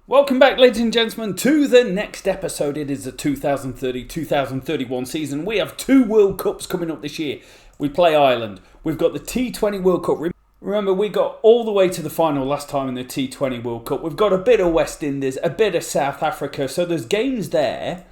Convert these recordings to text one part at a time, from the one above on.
Welcome back, ladies and gentlemen, to the next episode. It is the 2030-2031 season. We have 2 World Cups coming up this year. We play Ireland. We've got the T20 World Cup. Remember, we got all the way to the final last time in the T20 World Cup. We've got a bit of West Indies, a bit of South Africa. So there's games there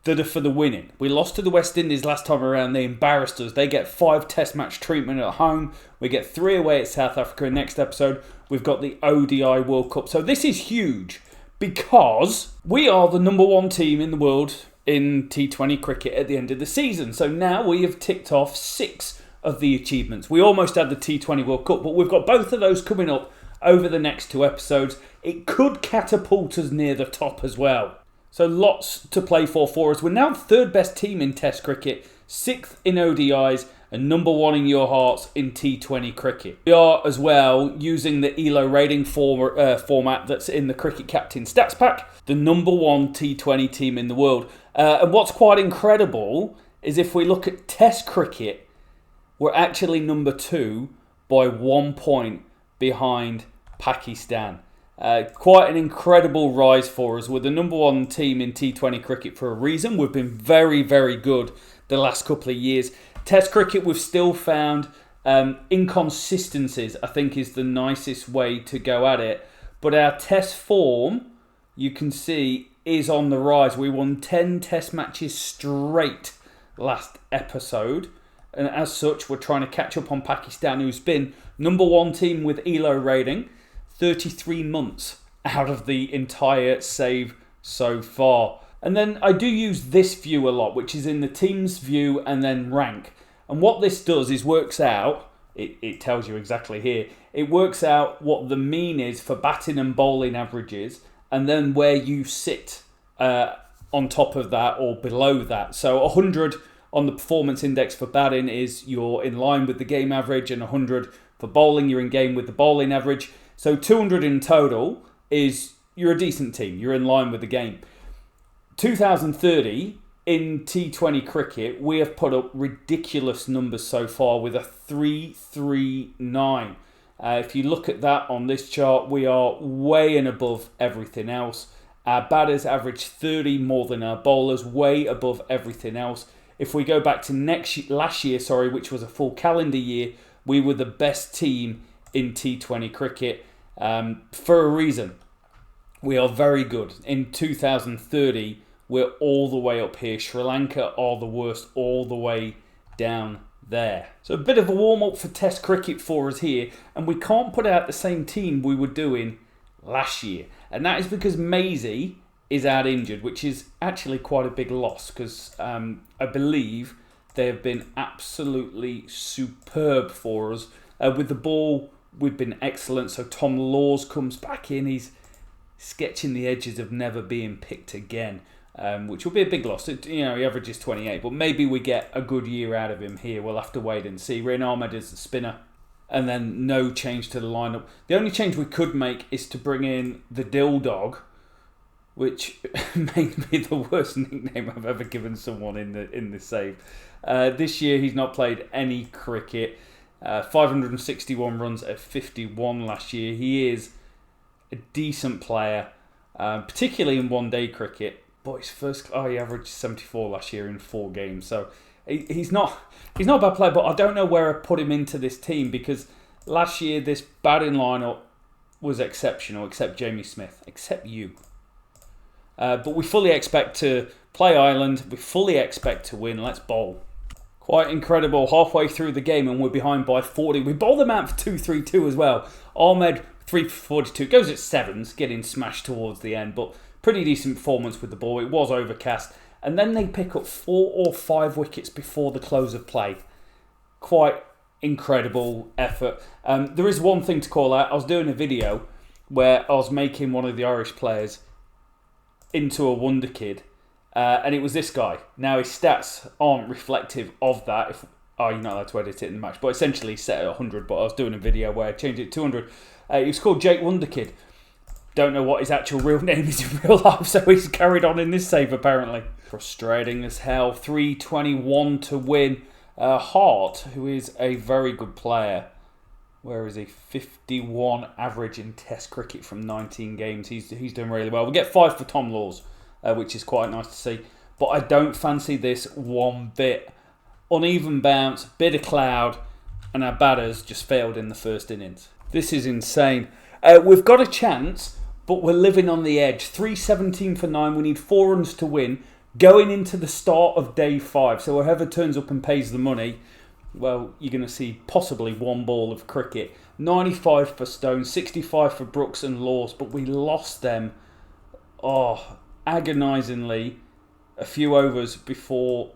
that are for the winning. We lost to the West Indies last time around. They embarrassed us. They get 5 test match treatment at home. We get 3 away at South Africa. Next episode, we've got the ODI World Cup. So this is huge because we are the number 1 team in the world in T20 cricket at the end of the season. So now we have ticked off 6 of the achievements. We almost had the T20 World Cup, but we've got both of those coming up over the next 2 episodes. It could catapult us near the top as well. So lots to play for us. We're now the 3rd best team in Test cricket, 6th in ODIs, and number 1 in your hearts in T20 cricket. We are as well using the ELO rating format that's in the Cricket Captain Stats Pack, the number 1 T20 team in the world. And what's quite incredible is if we look at Test cricket, we're actually number 2 by 1 point behind Pakistan. Quite an incredible rise for us. We're the number 1 team in T20 cricket for a reason. We've been very, very good the last couple of years. Test cricket, we've still found inconsistencies, I think is the nicest way to go at it. But our test form, you can see, is on the rise. We won 10 test matches straight last episode. And as such, we're trying to catch up on Pakistan, who's been number 1 team with ELO rating 33 months out of the entire save so far. And then I do use this view a lot, which is in the team's view and then rank. And what this does is works out, it tells you exactly here, it works out what the mean is for batting and bowling averages and then where you sit on top of that or below that. So 100 on the performance index for batting is you're in line with the game average, and 100 for bowling, you're in game with the bowling average. So 200 in total is you're a decent team, you're in line with the game. 2030 in T20 cricket, we have put up ridiculous numbers so far with a 339. If you look at that on this chart, we are way and above everything else. Our batters average 30 more than our bowlers, way above everything else. If we go back to last year, which was a full calendar year, we were the best team in T20 cricket for a reason. We are very good. In 2030, we're all the way up here. Sri Lanka are the worst, all the way down there. So a bit of a warm-up for Test cricket for us here. And we can't put out the same team we were doing last year. And that is because Maisie is out injured, which is actually quite a big loss because I believe they have been absolutely superb for us. With the ball, we've been excellent. So Tom Laws comes back in. He's sketching the edges of never being picked again, which will be a big loss. He averages 28, but maybe we get a good year out of him here. We'll have to wait and see. Rain Ahmed is the spinner, and then no change to the lineup. The only change we could make is to bring in the Dill Dog, which may be the worst nickname I've ever given someone in the save. This year he's not played any cricket. 561 runs at 51 last year. He is a decent player, particularly in one-day cricket. But he averaged 74 last year in 4 games. So he's not a bad player, but I don't know where I put him into this team because last year this batting lineup was exceptional, except Jamie Smith, except you. But we fully expect to play Ireland. We fully expect to win. Let's bowl. Quite incredible. Halfway through the game and we're behind by 40. We bowled them out for 2-3-2 as well. Ahmed 3 for 42. Goes at 7s, getting smashed towards the end. But pretty decent performance with the ball. It was overcast. And then they pick up 4 or 5 wickets before the close of play. Quite incredible effort. There is one thing to call out. I was doing a video where I was making one of the Irish players into a wonder kid, and it was this guy. Now his stats aren't reflective of that. You're not allowed to edit it in the match, but essentially set at 100. But I was doing a video where I changed it to 200. He was called Jake Wonderkid. Don't know what his actual real name is in real life, so he's carried on in this save apparently. Frustrating as hell. 321 to win. Hart, who is a very good player, Where is he? 51 average in Test cricket from 19 games. He's doing really well. We get 5 for Tom Laws, which is quite nice to see. But I don't fancy this one bit. Uneven bounce, bit of cloud, and our batters just failed in the first innings. This is insane. We've got a chance, but we're living on the edge. 317 for 9. We need 4 runs to win. Going into the start of day 5. So whoever turns up and pays the money, well, you're going to see possibly one ball of cricket. 95 for Stone, 65 for Brooks and Laws, but we lost them, agonisingly, a few overs before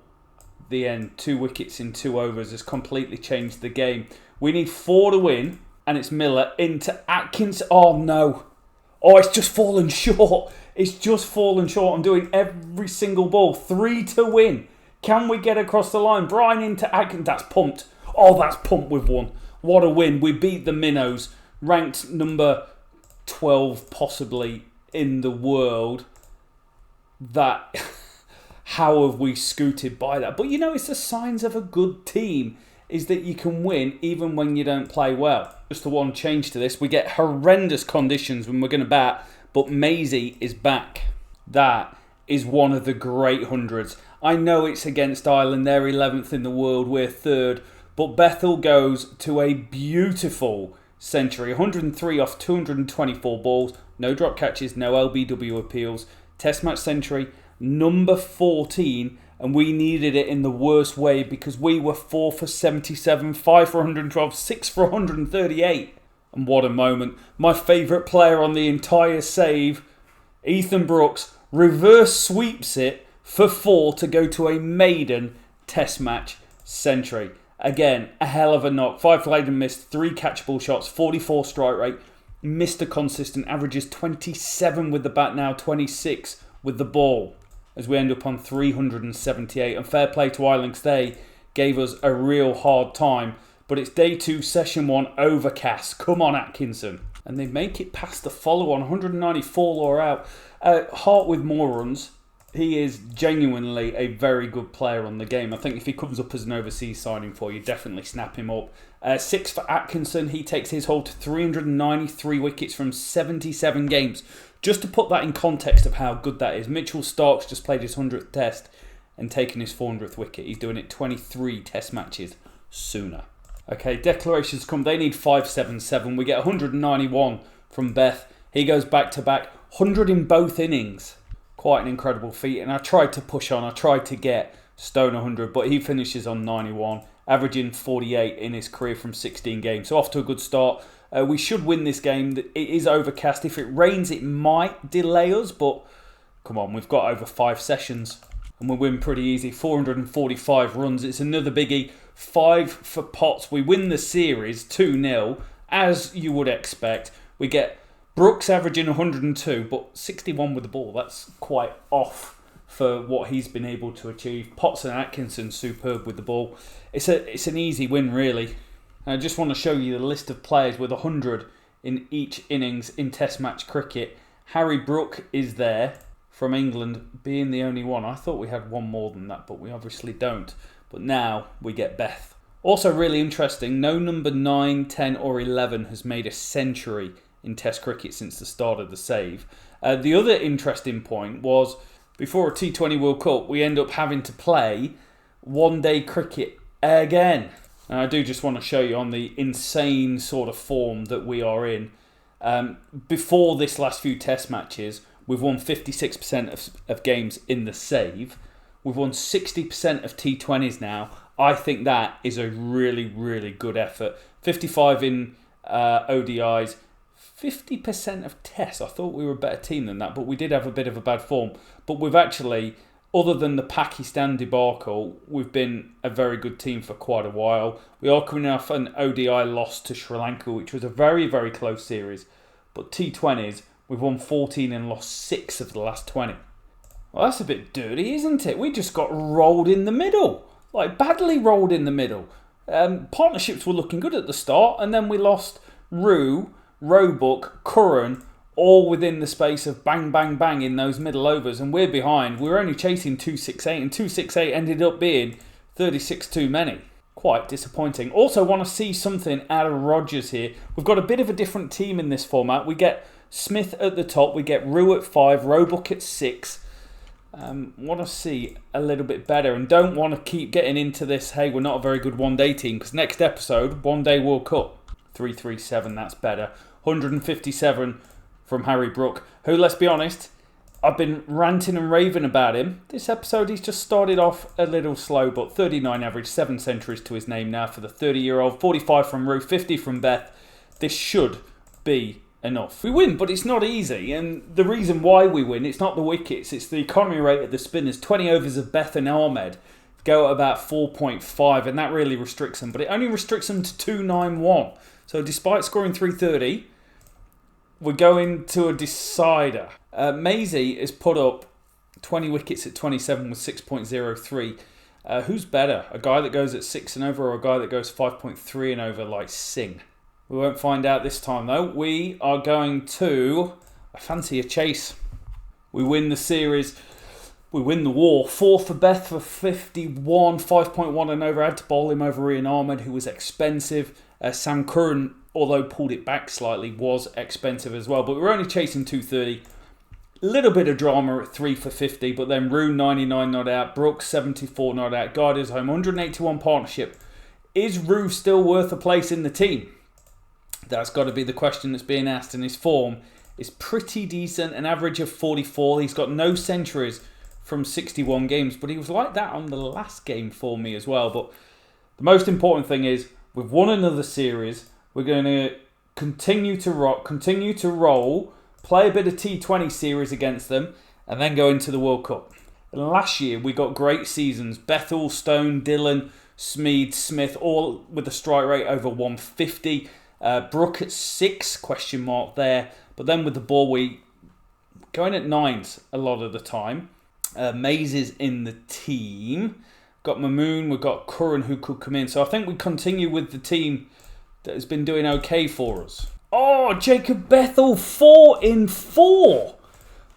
the end. 2 wickets in 2 overs has completely changed the game. We need 4 to win, and it's Miller into Atkins. Oh no. Oh, it's just fallen short. It's just fallen short. I'm doing every single ball. 3 to win. Can we get across the line? Brian into Atkins. That's pumped. Oh, that's pumped with 1. What a win. We beat the Minnows. Ranked number 12 possibly in the world. That... How have we scooted by that? But you know, it's the signs of a good team is that you can win even when you don't play well. Just the one change to this. We get horrendous conditions when we're going to bat, but Maisie is back. That is one of the great hundreds. I know it's against Ireland. They're 11th in the world. We're 3rd. But Bethel goes to a beautiful century. 103 off 224 balls. No drop catches, no LBW appeals. Test match century. Number 14, and we needed it in the worst way because we were 4 for 77, 5 for 112, 6 for 138. And what a moment. My favourite player on the entire save, Ethan Brooks, reverse sweeps it for 4 to go to a maiden Test match century. Again, a hell of a knock. 5 flagged and missed, 3 catchable shots, 44 strike rate. Mr. Consistent, averages 27 with the bat now, 26 with the ball. As we end up on 378. And fair play to Ireland, they gave us a real hard time. But it's day 2, session 1, overcast. Come on, Atkinson. And they make it past the follow-on, 194 or out. Hart with more runs. He is genuinely a very good player on the game. I think if he comes up as an overseas signing for you, definitely snap him up. 6 for Atkinson. He takes his hold to 393 wickets from 77 games. Just to put that in context of how good that is, Mitchell Starks just played his 100th test and taken his 400th wicket. He's doing it 23 test matches sooner. Okay, declarations come. They need 577. We get 191 from Beth. He goes back to back. 100 in both innings. Quite an incredible feat. And I tried to push on. I tried to get Stone 100, but he finishes on 91, averaging 48 in his career from 16 games. So off to a good start. We should win this game. It is overcast. If it rains, it might delay us, but come on, we've got over 5 sessions and we win pretty easy. 445 runs. It's another biggie. 5 for Potts. We win the series 2-0, as you would expect. We get Brooks averaging 102, but 61 with the ball. That's quite off for what he's been able to achieve. Potts and Atkinson superb with the ball. It's an easy win, really. I just want to show you the list of players with 100 in each innings in Test match cricket. Harry Brook is there from England, being the only one. I thought we had one more than that, but we obviously don't. But now we get Beth. Also really interesting, no number 9, 10 or 11 has made a century in Test cricket since the start of the save. The other interesting point was, before a T20 World Cup, we end up having to play one-day cricket again. And I do just want to show you on the insane sort of form that we are in. Before this last few Test matches, we've won 56% of games in the save. We've won 60% of T20s now. I think that is a really, really good effort. 55 in ODIs, 50% of Tests. I thought we were a better team than that, but we did have a bit of a bad form. But we've actually, other than the Pakistan debacle, we've been a very good team for quite a while. We are coming off an ODI loss to Sri Lanka, which was a very, very close series. But T20s, we've won 14 and lost 6 of the last 20. Well, that's a bit dirty, isn't it? We just got rolled in the middle. Like, badly rolled in the middle. Partnerships were looking good at the start, and then we lost Rue, Roebuck, Curran, all within the space of bang, bang, bang in those middle overs, and we're behind. We were only chasing 268, and 268 ended up being 36 too many. quite disappointing. Also want to see something out of Rodgers here. We've got a bit of a different team in this format. We get Smith at the top, we get Rue at 5, Roebuck at 6. Want to see a little bit better and don't want to keep getting into this, hey, we're not a very good one-day team, because next episode, one-day World Cup, 337, that's better. 157 from Harry Brook, who, let's be honest, I've been ranting and raving about him. This episode, he's just started off a little slow, but 39 average, 7 centuries to his name now for the 30-year-old, 45 from Rue, 50 from Beth. This should be enough. We win, but it's not easy, and the reason why we win, it's not the wickets, it's the economy rate of the spinners. 20 overs of Beth and Ahmed go at about 4.5, and that really restricts them, but it only restricts them to 291. So despite scoring 330, we're going to a decider. Maisie has put up 20 wickets at 27 with 6.03. Who's better, a guy that goes at 6 and over, or a guy that goes 5.3 and over like Singh? We won't find out this time though. We are going to, I fancy a chase. We win the series. We win the war. 4 for Beth for 51, 5.1 and over. I had to bowl him over Ian Ahmed, who was expensive. Sam Curran, although pulled it back slightly, was expensive as well. But we're only chasing 230. Little bit of drama at 3 for 50, but then Rue 99 not out. Brooks 74 not out. Gardner's home 181 partnership. Is Rue still worth a place in the team? That's got to be the question that's being asked, and his form is pretty decent, an average of 44. He's got no centuries from 61 games, but he was like that on the last game for me as well. But the most important thing is we've won another series. We're going to continue to rock, continue to roll, play a bit of T20 series against them, and then go into the World Cup. And last year we got great seasons. Bethel, Stone, Dillon, Smead, Smith, all with a strike rate over 150. Brook at 6, question mark there. But then with the ball, we going at 9s a lot of the time. Mays is in the team. Got Mamoon, we've got Curran who could come in. So I think we continue with the team that has been doing okay for us. Oh, Jacob Bethel, 4 in 4.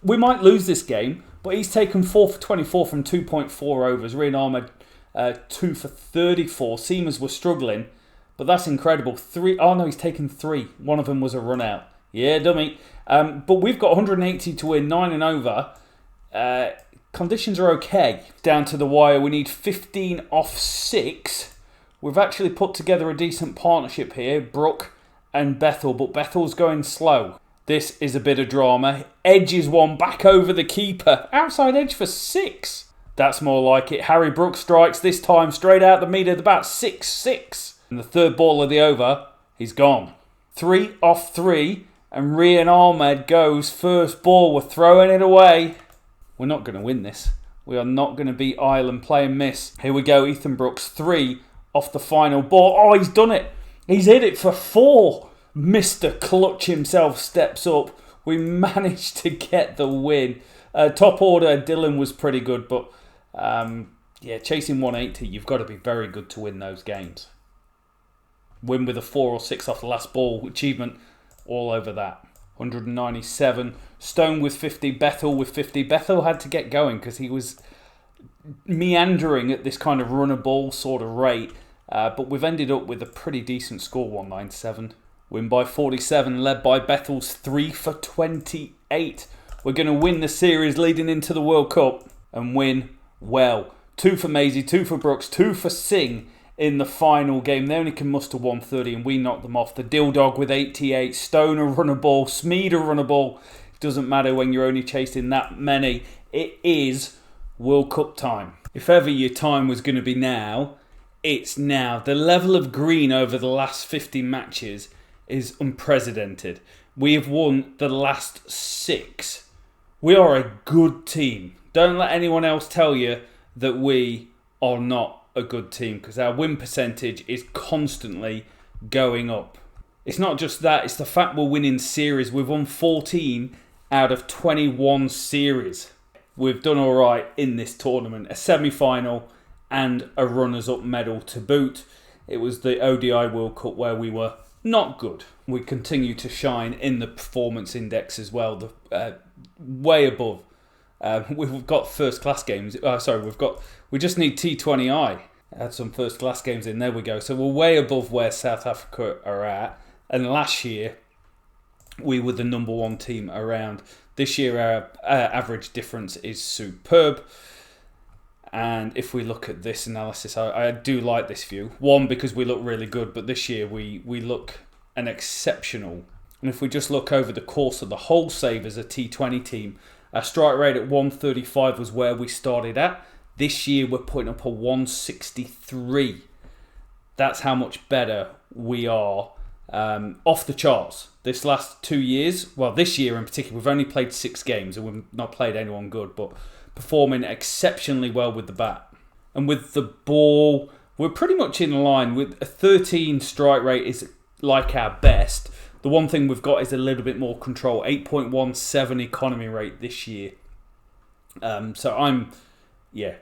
We might lose this game, but he's taken 4 for 24 from 2.4 overs. Rian Ahmed, 2 for 34. Seamers were struggling. But that's incredible. 3. Oh no, he's taken 3. One of them was a run out. Yeah, dummy. But we've got 180 to win, 9 and over. Conditions are okay. Down to the wire, we need 15 off 6. We've actually put together a decent partnership here, Brook and Bethel, but Bethel's going slow. This is a bit of drama. Edge is one back over the keeper. Outside edge for 6. That's more like it. Harry Brook strikes this time straight out the meter at about 6-6. And the third ball of the over, he's gone. 3 off 3, and Rian Ahmed goes first ball. We're throwing it away. We're not going to win this. We are not going to beat Ireland. Play and miss. Here we go, Ethan Brooks. 3 off the final ball. Oh, he's done it. He's hit it for 4. Mr. Clutch himself steps up. We managed to get the win. Top order, Dillon was pretty good, but chasing 180, you've got to be very good to win those games. Win with a 4 or 6 off the last ball. Achievement all over that. 197. Stone with 50. Bethel with 50. Bethel had to get going because he was meandering at this kind of runner ball sort of rate. But we've ended up with a pretty decent score, 197. Win by 47, led by Bethel's 3 for 28. We're going to win the series leading into the World Cup and win well. 2 for Maisie, 2 for Brooks, 2 for Singh. In the final game, they only can muster 130 and we knocked them off. The Dill Dog with 88, Stone a runner ball, Smead a runner ball. It doesn't matter when you're only chasing that many. It is World Cup time. If ever your time was going to be now, it's now. The level of green over the last 50 matches is unprecedented. We have won the last 6. We are a good team. Don't let anyone else tell you that we are not a good team, because our win percentage is constantly going up. It's not just that, it's the fact we're winning series. We've won 14 out of 21 series. We've done alright in this tournament. A semi-final and a runners-up medal to boot. It was the ODI World Cup where we were not good. We continue to shine in the performance index as well, way above. We've got first class games. We just need T20I. Had some first class games in. There we go. So we're way above where South Africa are at. And last year, we were the number 1 team around. This year, our average difference is superb. And if we look at this analysis, I do like this view. One, because we look really good, but this year we look an exceptional. And if we just look over the course of the whole save as a T20 team, our strike rate at 135 was where we started at. This year we're putting up a 163. That's how much better we are. Off the charts. This last 2 years, well, this year in particular, we've only played 6 games and we've not played anyone good, but performing exceptionally well with the bat. And with the ball, we're pretty much in line. With a 13 strike rate is like our best. The one thing we've got is a little bit more control. 8.17 economy rate this year. So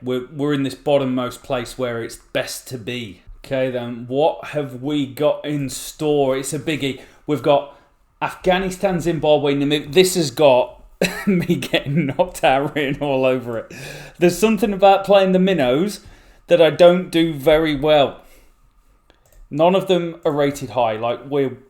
we're in this bottommost place where it's best to be. Okay, then what have we got in store? It's a biggie. We've got Afghanistan, Zimbabwe, Namibia. This has got me getting knocked out written all over it. There's something about playing the minnows that I don't do very well. None of them are rated high. Like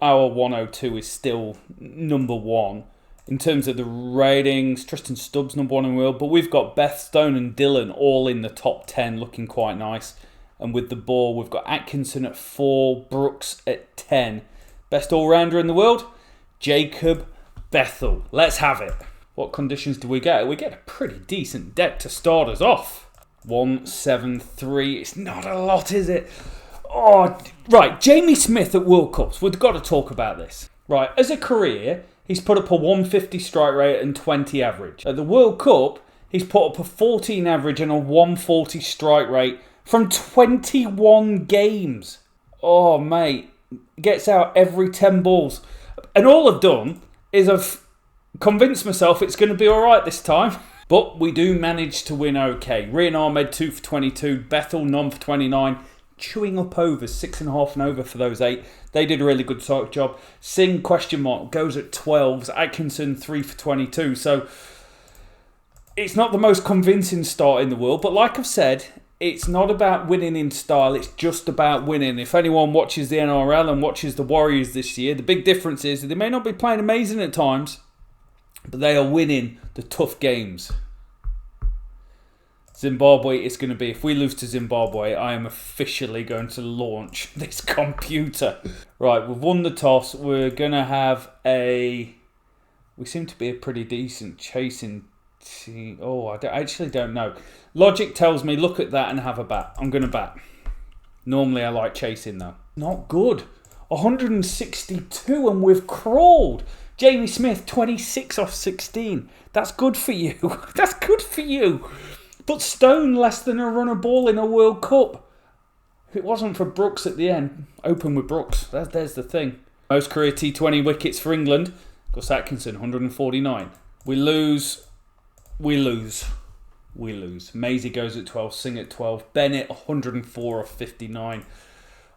our 102 is still number 1 in terms of the ratings. Tristan Stubbs number 1 in the world, but we've got Beth Stone and Dylan all in the top 10, looking quite nice. And with the ball, we've got Atkinson at 4, Brooks at 10. Best all-rounder in the world, Jacob Bethel. Let's have it. What conditions do we get? We get a pretty decent deck to start us off. 173. It's not a lot, is it? Oh, right. Jamie Smith at World Cups. We've got to talk about this. Right. As a career, he's put up a 150 strike rate and 20 average. At the World Cup, he's put up a 14 average and a 140 strike rate from 21 games. Oh, mate. Gets out every 10 balls. And all I've done is I've convinced myself it's going to be all right this time. But we do manage to win okay. Rian Ahmed 2 for 22. Bethel none for 29. Chewing up overs, 6.5 and over for those 8. They did a really good job. Singh question mark goes at 12s. Atkinson 3 for 22. So it's not the most convincing start in the world. But like I've said, it's not about winning in style. It's just about winning. If anyone watches the NRL and watches the Warriors this year, the big difference is that they may not be playing amazing at times, but they are winning the tough games. Zimbabwe is going to be, if we lose to Zimbabwe, I am officially going to launch this computer. Right, we've won the toss. We're going to have we seem to be a pretty decent chasing team. Oh, I actually don't know. Logic tells me, look at that and have a bat. I'm going to bat. Normally I like chasing though. Not good. 162 and we've crawled. Jamie Smith, 26 off 16. That's good for you. That's good for you. But Stone less than a run of ball in a World Cup. If it wasn't for Brooks at the end, open with Brooks. There's the thing. Most career T20 wickets for England. Gus Atkinson, 149. We lose. Maisie goes at 12, Singh at 12. Bennett, 104 off 59.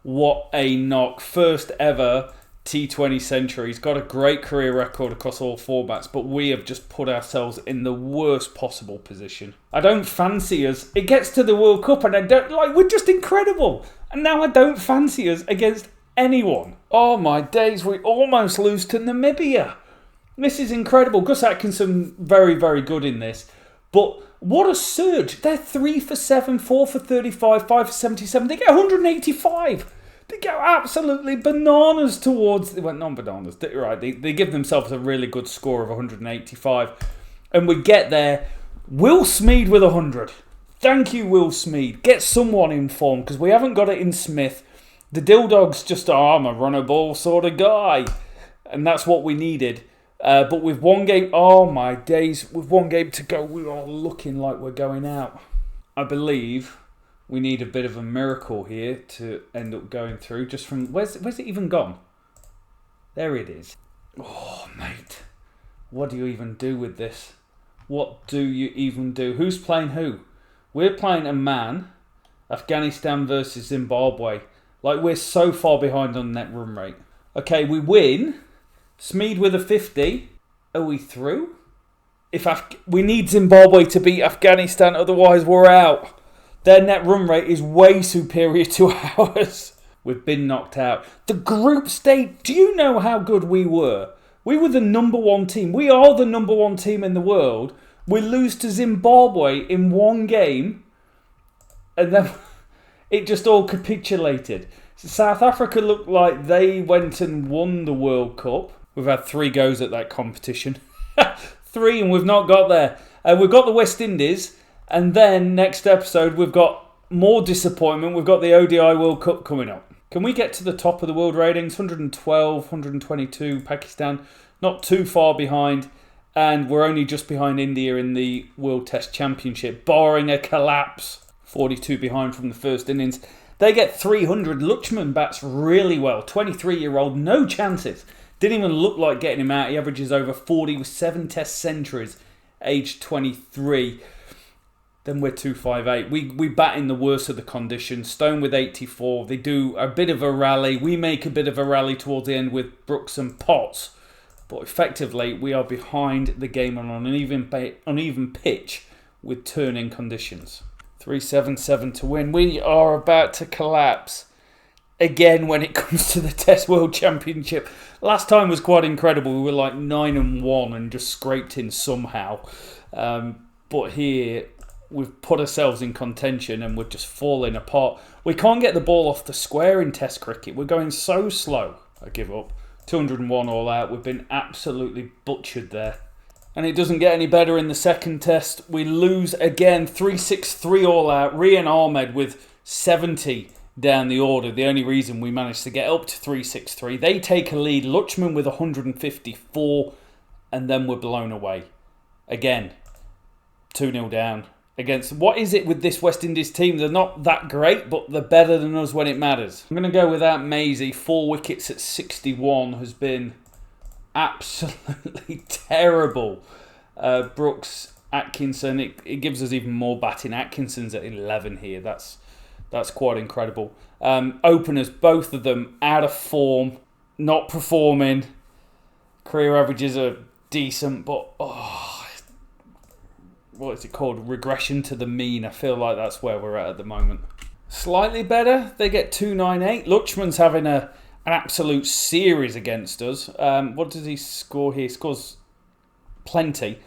What a knock. First ever T20 century. He's got a great career record across all formats, but we have just put ourselves in the worst possible position. I don't fancy us. It gets to the World Cup and we're just incredible. And now I don't fancy us against anyone. Oh my days, we almost lose to Namibia. This is incredible. Gus Atkinson, very, very good in this. But what a surge. They're 3 for 7, 4 for 35, 5 for 77. They get 185. They go absolutely bananas towards... Well, not bananas. Right, they give themselves a really good score of 185. And we get there. Will Smead with 100. Thank you, Will Smead. Get someone in form, because we haven't got it in Smith. The Dildog's just, I'm a run a ball sort of guy. And that's what we needed. But with one game... Oh, my days. With one game to go, we are looking like we're going out. I believe... we need a bit of a miracle here to end up going through. Just from... Where's it even gone? There it is. Oh, mate. What do you even do with this? What do you even do? Who's playing who? We're playing a man. Afghanistan versus Zimbabwe. Like, we're so far behind on net run rate. Okay, we win. Smead with a 50. Are we through? We need Zimbabwe to beat Afghanistan, otherwise we're out. Their net run rate is way superior to ours. We've been knocked out. The group stage, do you know how good we were? We were the number 1 team. We are the number 1 team in the world. We lose to Zimbabwe in 1 game. And then it just all capitulated. South Africa looked like they went and won the World Cup. We've had 3 goes at that competition. 3 and we've not got there. We've got the West Indies. And then next episode we've got more disappointment. We've got the ODI World Cup coming up. Can we get to the top of the world ratings? 112, 122, Pakistan. Not too far behind. And we're only just behind India in the World Test Championship, barring a collapse. 42 behind from the first innings. They get 300. Luchman bats really well. 23-year-old, no chances. Didn't even look like getting him out. He averages over 40 with 7 Test centuries, aged 23. Then we're 258. We bat in the worst of the conditions. Stone with 84. They do a bit of a rally. We make a bit of a rally towards the end with Brooks and Potts. But effectively, we are behind the game on an uneven pitch with turning conditions. 377 to win. We are about to collapse again when it comes to the Test World Championship. Last time was quite incredible. We were like 9-1 and just scraped in somehow. But here we've put ourselves in contention and we're just falling apart. We can't get the ball off the square in Test cricket. We're going so slow. I give up. 201 all out. We've been absolutely butchered there. And it doesn't get any better in the second test. We lose again. 363 all out. Rian Ahmed with 70 down the order. The only reason we managed to get up to 363. They take a lead. Luchman with 154. And then we're blown away. Again, 2-0 down. Against, what is it with this West Indies team? They're not that great, but they're better than us when it matters. I'm going to go without Maisie. 4 wickets at 61 has been absolutely terrible. Brooks, Atkinson, it gives us even more batting. Atkinson's at 11 here. That's quite incredible. Openers, both of them out of form, not performing. Career averages are decent, but what is it called? Regression to the mean. I feel like that's where we're at the moment. Slightly better. They get 298. Luchman's having an absolute series against us. What does he score here? He scores plenty.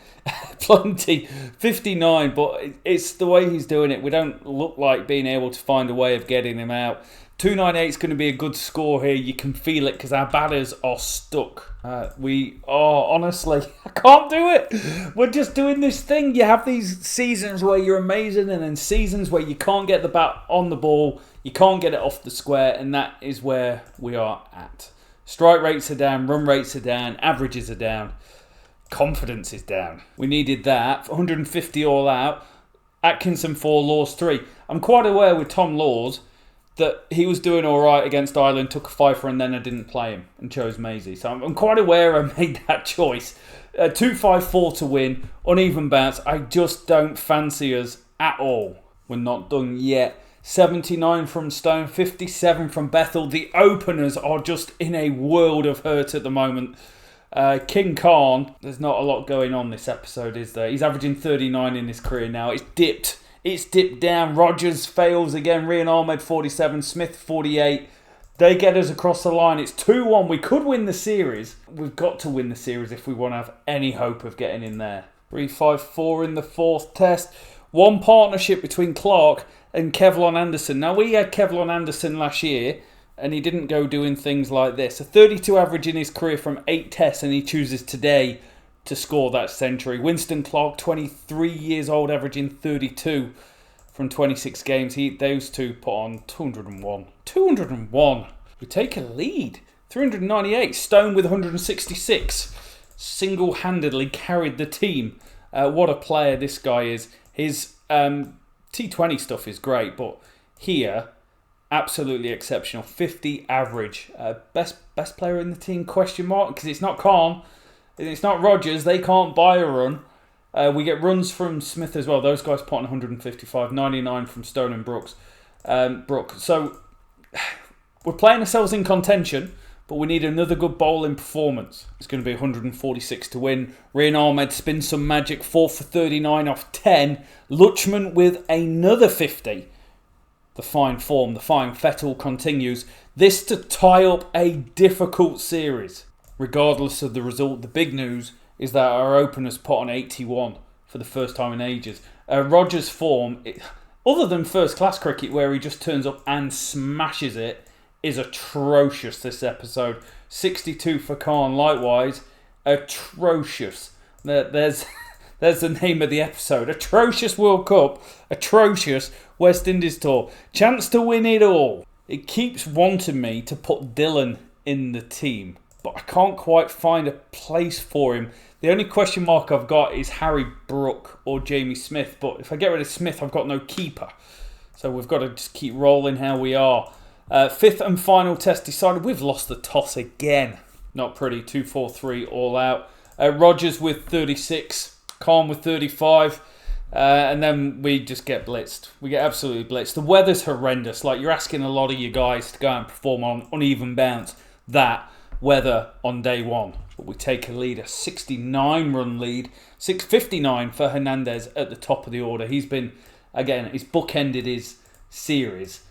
Plenty. 59, but it's the way he's doing it. We don't look like being able to find a way of getting him out. 298 is going to be a good score here. You can feel it because our batters are stuck. We are, honestly, I can't do it. We're just doing this thing. You have these seasons where you're amazing and then seasons where you can't get the bat on the ball. You can't get it off the square, and that is where we are at. Strike rates are down, run rates are down, averages are down. Confidence is down. We needed that. 150 all out. Atkinson 4, Laws 3. I'm quite aware with Tom Laws that he was doing all right against Ireland, took a fifer, and then I didn't play him and chose Maisie. So I'm quite aware I made that choice. 254 to win, uneven bounce. I just don't fancy us at all. We're not done yet. 79 from Stone, 57 from Bethel. The openers are just in a world of hurt at the moment. King Khan, there's not a lot going on this episode, is there? He's averaging 39 in his career now. It's dipped down. Rogers fails again. Rian Ahmed 47. Smith 48. They get us across the line. It's 2-1. We could win the series. We've got to win the series if we want to have any hope of getting in there. 3-5-4 in the fourth test. One partnership between Clark and Kevlon Anderson. Now, we had Kevlon Anderson last year, and he didn't go doing things like this. A 32 average in his career from 8 tests, and he chooses today to score that century. Winston Clark, 23 years old, averaging 32 from 26 games. Those two put on 201. 201. We take a lead. 398. Stone with 166. Single-handedly carried the team. What a player this guy is. His T20 stuff is great, but here, absolutely exceptional. 50 average. Best player in the team, question mark, because it's not Khan. It's not Rogers. They can't buy a run. We get runs from Smith as well. Those guys put on 155. 99 from Stone and Brooks. So we're playing ourselves in contention, but we need another good bowling performance. It's going to be 146 to win. Rian Ahmed spins some magic, 4 for 39 off 10. Luchman with another 50. The fine form, the fine fettle continues. This to tie up a difficult series. Regardless of the result, the big news is that our openers put on 81 for the first time in ages. Rogers' form, other than first class cricket where he just turns up and smashes it, is atrocious this episode. 62 for Khan, likewise, atrocious. There's the name of the episode. Atrocious World Cup, atrocious West Indies tour. Chance to win it all. It keeps wanting me to put Dylan in the team, but I can't quite find a place for him. The only question mark I've got is Harry Brook or Jamie Smith, but if I get rid of Smith, I've got no keeper. So we've got to just keep rolling how we are. Fifth and final test decided. We've lost the toss again. Not pretty. 2-4-3 all out. Rogers with 36. Khan with 35. And then we just get blitzed. We get absolutely blitzed. The weather's horrendous. Like, you're asking a lot of you guys to go and perform on uneven bounce. That weather on day one. But we take a lead, a 69-run lead. 659 for Hernandez at the top of the order. He's been, again, he's bookended his series.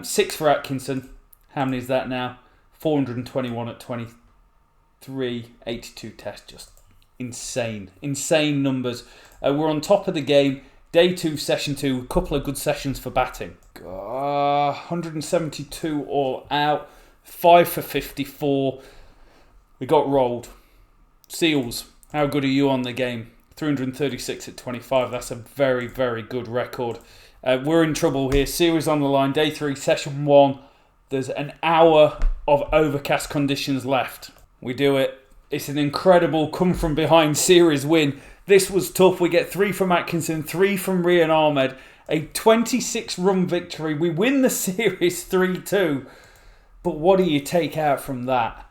6 for Atkinson. How many is that now? 421 at 23. 82 tests. Just insane. Insane numbers. We're on top of the game. Day 2, session 2. A couple of good sessions for batting. 172 all out. 5 for 54. We got rolled. Seals, how good are you on the game? 336 at 25. That's a very, very good record. We're in trouble here. Series on the line. Day 3, session 1. There's an hour of overcast conditions left. We do it. It's an incredible come-from-behind series win. This was tough. We get 3 from Atkinson, 3 from Rian Ahmed. A 26-run victory. We win the series 3-2. But what do you take out from that?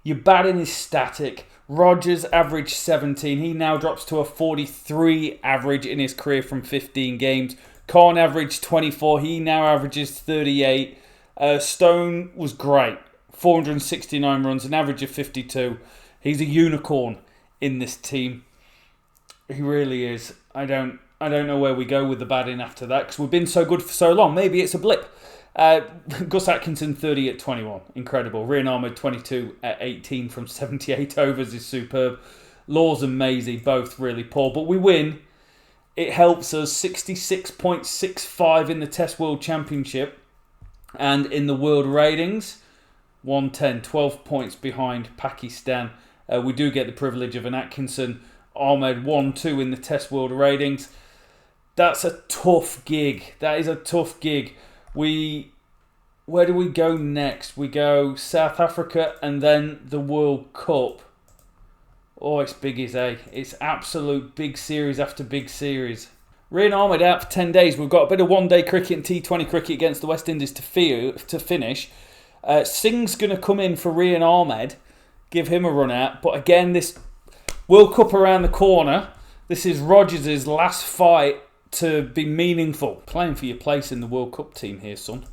Your batting is static. Rogers averaged 17. He now drops to a 43 average in his career from 15 games. Khan averaged 24. He now averages 38. Stone was great. 469 runs, an average of 52. He's a unicorn in this team. He really is. I don't know where we go with the batting after that because we've been so good for so long. Maybe it's a blip. Gus Atkinson 30 at 21, incredible. Rian Ahmed 22 at 18 from 78 overs is superb. Laws and Maisie both really poor, but we win. It helps us 66.65 in the Test World Championship, and in the world ratings 110, 12 points behind Pakistan. We do get the privilege of an Atkinson. Ahmed 1-2 in the Test World ratings. That's a tough gig. That is a tough gig. Where do we go next? We go South Africa and then the World Cup. Oh, it's big as A. It's absolute big series after big series. Rian Ahmed out for 10 days. We've got a bit of one-day cricket and T20 cricket against the West Indies to finish. Singh's going to come in for Rian Ahmed. Give him a run out. But again, this World Cup around the corner. This is Rogers' last fight to be meaningful. Playing for your place in the World Cup team here, son.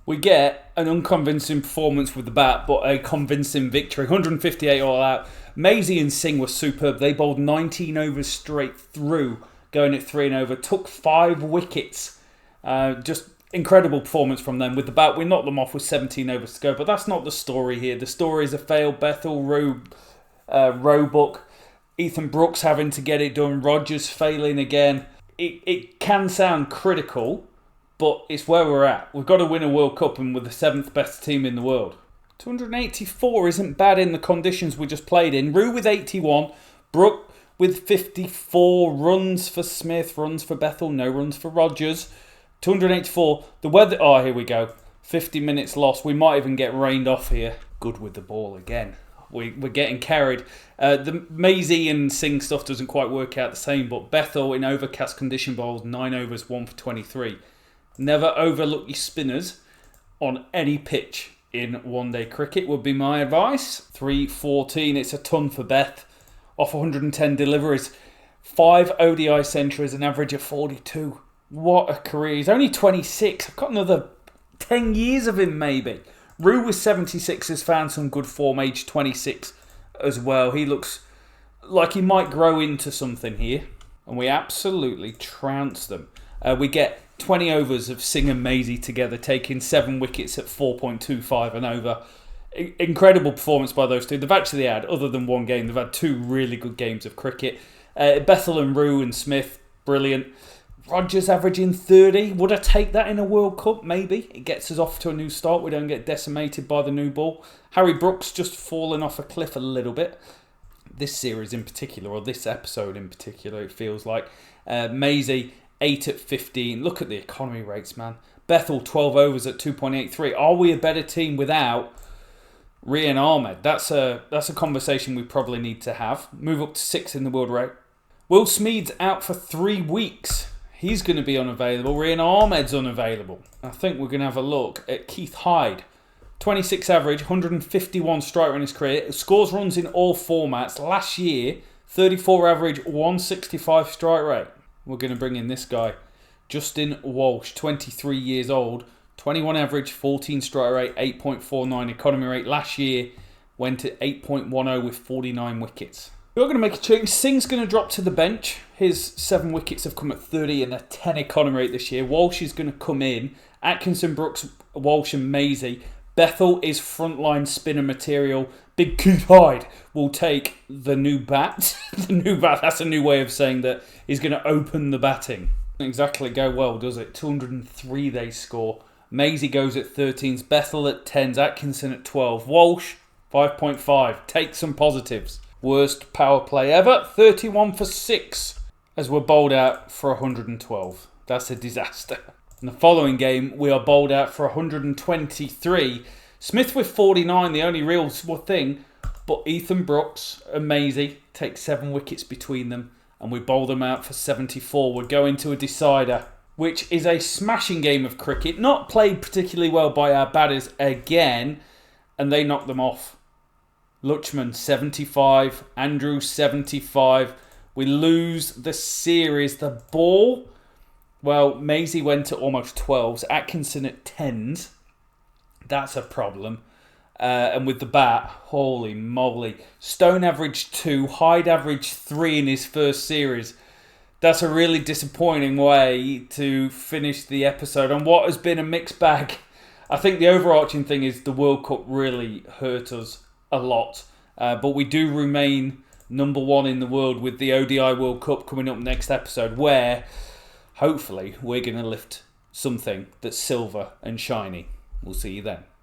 We get an unconvincing performance with the bat, but a convincing victory. 158 all out. Maisie and Singh were superb. They bowled 19 overs straight through, going at 3 and over. Took 5 wickets. Just incredible performance from them. With the bat, we knocked them off with 17 overs to go. But that's not the story here. The story is a failed Bethel, Roebuck, Ethan Brooks having to get it done. Rogers failing again. It can sound critical, but it's where we're at. We've got to win a World Cup and we're the 7th best team in the world. 284 isn't bad in the conditions we just played in. Rue with 81. Brook with 54. Runs for Smith. Runs for Bethel. No runs for Rogers. 284. The weather... Oh, here we go. 50 minutes lost. We might even get rained off here. Good with the ball again. We're getting carried. The Maisie and Singh stuff doesn't quite work out the same, but Bethel in overcast condition bowls 9 overs, 1 for 23. Never overlook your spinners on any pitch in one-day cricket would be my advice. 314, it's a ton for Beth. Off 110 deliveries. 5 ODI centuries, an average of 42. What a career. He's only 26. I've got another 10 years of him maybe. Rue with 76 has found some good form, age 26 as well. He looks like he might grow into something here. And we absolutely trounce them. We get 20 overs of Singh and Maisie together, taking 7 wickets at 4.25 and over. Incredible performance by those two. They've actually had, other than one game, they've had 2 really good games of cricket. Bethel and Rue and Smith, brilliant. Rogers averaging 30. Would I take that in a World Cup? Maybe. It gets us off to a new start. We don't get decimated by the new ball. Harry Brooks just fallen off a cliff a little bit. This series in particular, or this episode in particular, it feels like. Maisie, 8 at 15. Look at the economy rates, man. Bethel, 12 overs at 2.83. Are we a better team without Rian Ahmed? That's a conversation we probably need to have. Move up to 6 in the world rate. Will Smeed's out for 3 weeks. He's going to be unavailable. Rian Ahmed's unavailable. I think we're going to have a look at Keith Hyde. 26 average, 151 strike rate in his career. Scores runs in all formats. Last year, 34 average, 165 strike rate. We're going to bring in this guy. Justin Walsh, 23 years old. 21 average, 14 strike rate, 8.49 economy rate. Last year, went at 8.10 with 49 wickets. We're going to make a change. Singh's going to drop to the bench. His 7 wickets have come at 30 and a 10 economy rate this year. Walsh is going to come in. Atkinson, Brooks, Walsh and Maisie. Bethel is frontline spinner material. Big Keith Hyde will take the new bat. The new bat, that's a new way of saying that he's going to open the batting. Doesn't exactly go well, does it? 203 they score. Maisie goes at 13s. Bethel at 10s. Atkinson at 12. Walsh, 5.5. Take some positives. Worst power play ever. 31 for 6 as we're bowled out for 112. That's a disaster. In the following game, we are bowled out for 123. Smith with 49, the only real thing. But Ethan Brooks and Maisie take 7 wickets between them. And we bowl them out for 74. We're going to a decider, which is a smashing game of cricket. Not played particularly well by our batters again. And they knock them off. Luchman, 75. Andrew, 75. We lose the series. The ball... Well, Maisie went at almost 12s. Atkinson at 10s. That's a problem. And with the bat, holy moly. Stone averaged 2. Hyde averaged 3 in his first series. That's a really disappointing way to finish the episode on what has been a mixed bag. I think the overarching thing is the World Cup really hurt us a lot. But we do remain number 1 in the world with the ODI World Cup coming up next episode, where... hopefully, we're going to lift something that's silver and shiny. We'll see you then.